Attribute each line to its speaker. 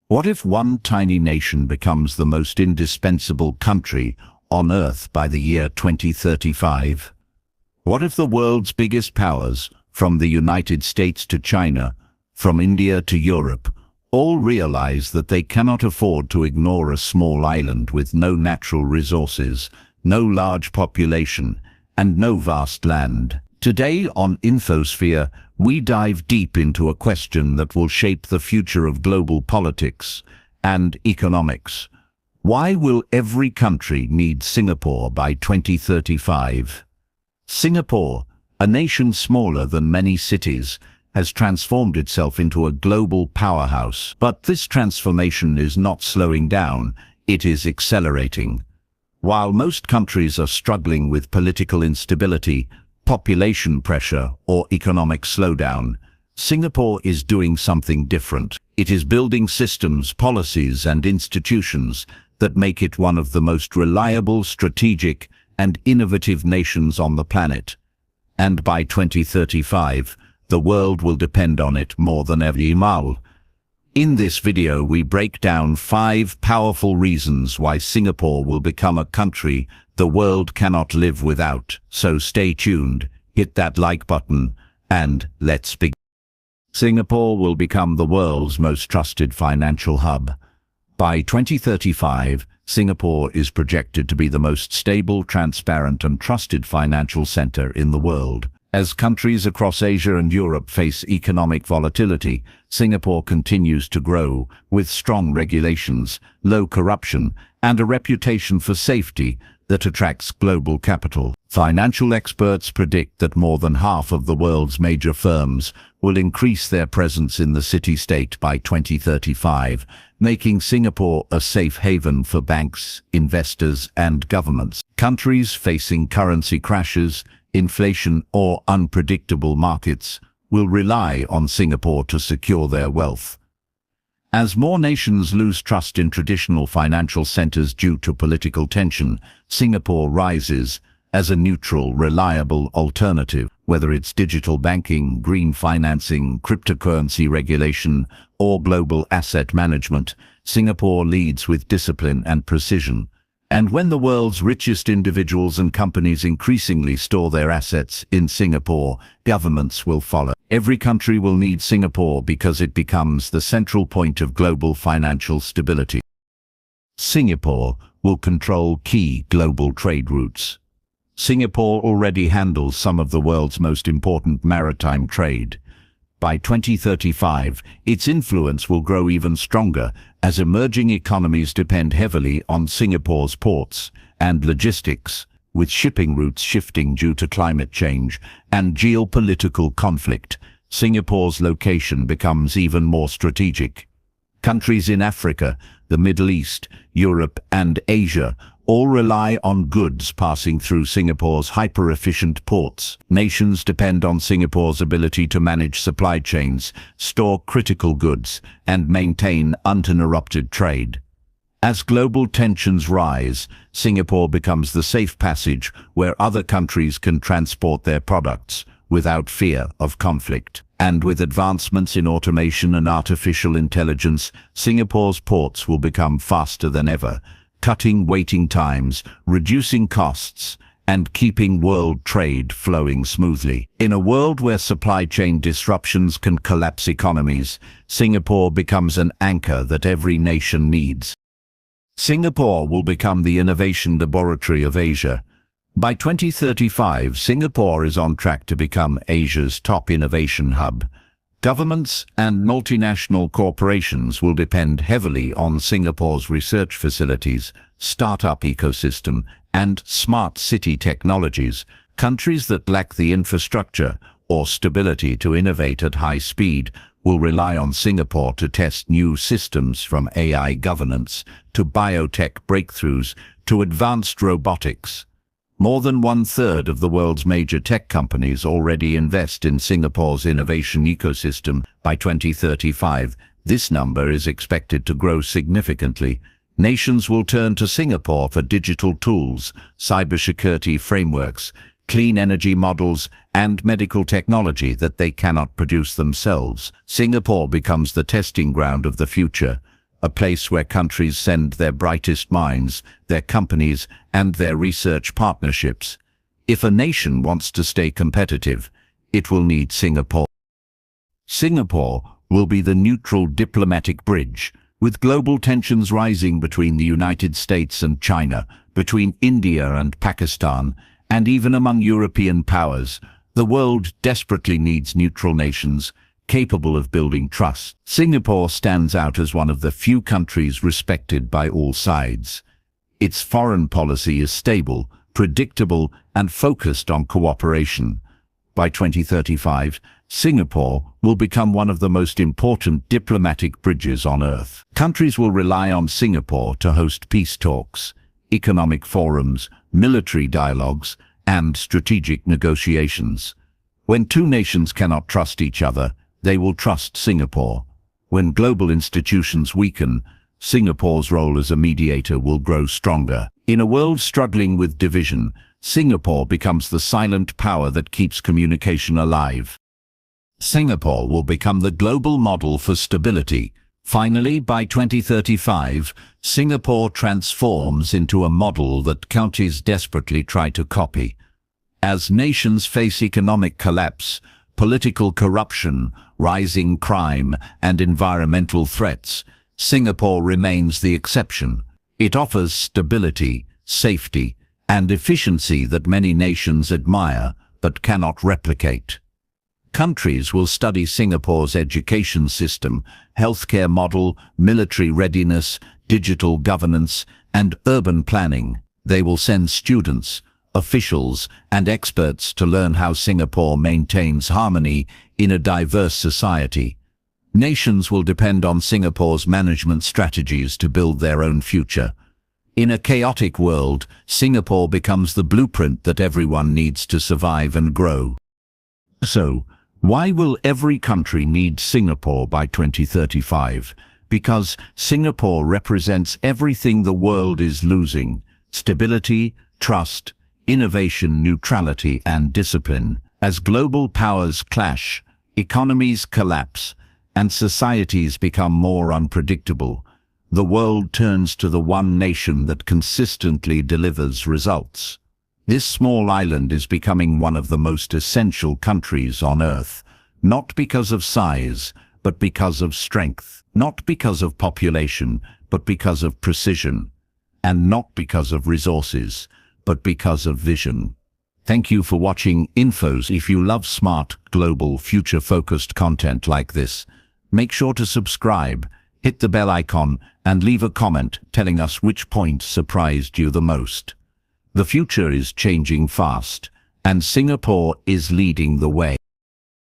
Speaker 1: What if one tiny nation becomes the most indispensable country on Earth by the year 2035? What if the world's biggest powers, from the United States to China, from India to Europe, all realize that they cannot afford to ignore a small island with no natural resources, no large population, and no vast land? Today on infoSphere, we dive deep into a question that will shape the future of global politics and economics. Why will every country need Singapore by 2035? Singapore, a nation smaller than many cities, has transformed itself into a global powerhouse. But this transformation is not slowing down, it is accelerating. While most countries are struggling with political instability, population pressure, or economic slowdown, Singapore is doing something different. It is building systems, policies, and institutions that make it one of the most reliable, strategic, and innovative nations on the planet. And by 2035, the world will depend on it more than ever. In this video, we break down 5 powerful reasons why Singapore will become a country the world cannot live without. So stay tuned, hit that like button, and let's begin. Singapore will become the world's most trusted financial hub. By 2035, Singapore is projected to be the most stable, transparent, and trusted financial center in the world. As countries across Asia and Europe face economic volatility, Singapore continues to grow, with strong regulations, low corruption, and a reputation for safety that attracts global capital. Financial experts predict that more than half of the world's major firms will increase their presence in the city-state by 2035, making Singapore a safe haven for banks, investors, and governments. Countries facing currency crashes, inflation, or unpredictable markets will rely on Singapore to secure their wealth. As more nations lose trust in traditional financial centers due to political tension, Singapore rises as a neutral, reliable alternative. Whether it's digital banking, green financing, cryptocurrency regulation, or global asset management, Singapore leads with discipline and precision. And when the world's richest individuals and companies increasingly store their assets in Singapore, governments will follow. Every country will need Singapore because it becomes the central point of global financial stability. Singapore will control key global trade routes. Singapore already handles some of the world's most important maritime trade. By 2035, its influence will grow even stronger as emerging economies depend heavily on Singapore's ports and logistics, with shipping routes shifting due to climate change and geopolitical conflict. Singapore's location becomes even more strategic. Countries in Africa, the Middle East, Europe, and Asia all rely on goods passing through Singapore's hyper-efficient ports. Nations depend on Singapore's ability to manage supply chains, store critical goods, and maintain uninterrupted trade. As global tensions rise, Singapore becomes the safe passage where other countries can transport their products without fear of conflict. And with advancements in automation and artificial intelligence, Singapore's ports will become faster than ever, cutting waiting times, reducing costs, and keeping world trade flowing smoothly. In a world where supply chain disruptions can collapse economies, Singapore becomes an anchor that every nation needs. Singapore will become the innovation laboratory of Asia. By 2035, Singapore is on track to become Asia's top innovation hub. Governments and multinational corporations will depend heavily on Singapore's research facilities, startup ecosystem, and smart city technologies. Countries that lack the infrastructure or stability to innovate at high speed will rely on Singapore to test new systems, from AI governance to biotech breakthroughs to advanced robotics. More than 1/3 of the world's major tech companies already invest in Singapore's innovation ecosystem. By 2035, this number is expected to grow significantly. Nations will turn to Singapore for digital tools, cybersecurity frameworks, clean energy models, and medical technology that they cannot produce themselves. Singapore becomes the testing ground of the future, a place where countries send their brightest minds, their companies, and their research partnerships. If a nation wants to stay competitive, it will need Singapore. Singapore will be the neutral diplomatic bridge, with global tensions rising between the United States and China, between India and Pakistan, and even among European powers. The world desperately needs neutral nations, capable of building trust. Singapore stands out as one of the few countries respected by all sides. Its foreign policy is stable, predictable, and focused on cooperation. By 2035, Singapore will become one of the most important diplomatic bridges on Earth. Countries will rely on Singapore to host peace talks, economic forums, military dialogues, and strategic negotiations. When two nations cannot trust each other, they will trust Singapore. When global institutions weaken, Singapore's role as a mediator will grow stronger. In a world struggling with division, Singapore becomes the silent power that keeps communication alive. Singapore will become the global model for stability. Finally, by 2035, Singapore transforms into a model that countries desperately try to copy. As nations face economic collapse, political corruption, rising crime, and environmental threats, Singapore remains the exception. It offers stability, safety, and efficiency that many nations admire but cannot replicate. Countries will study Singapore's education system, healthcare model, military readiness, digital governance, and urban planning. They will send students, officials, and experts to learn how Singapore maintains harmony in a diverse society. Nations will depend on Singapore's management strategies to build their own future. In a chaotic world, Singapore becomes the blueprint that everyone needs to survive and grow. So, why will every country need Singapore by 2035? Because Singapore represents everything the world is losing: stability, trust, innovation, neutrality, and discipline. As global powers clash, economies collapse, and societies become more unpredictable, the world turns to the one nation that consistently delivers results. This small island is becoming one of the most essential countries on Earth, not because of size, but because of strength, not because of population, but because of precision, and not because of resources, but because of vision. Thank you for watching Infos. If you love smart, global, future-focused content like this, make sure to subscribe, hit the bell icon, and leave a comment telling us which point surprised you the most. The future is changing fast, and Singapore is leading the way.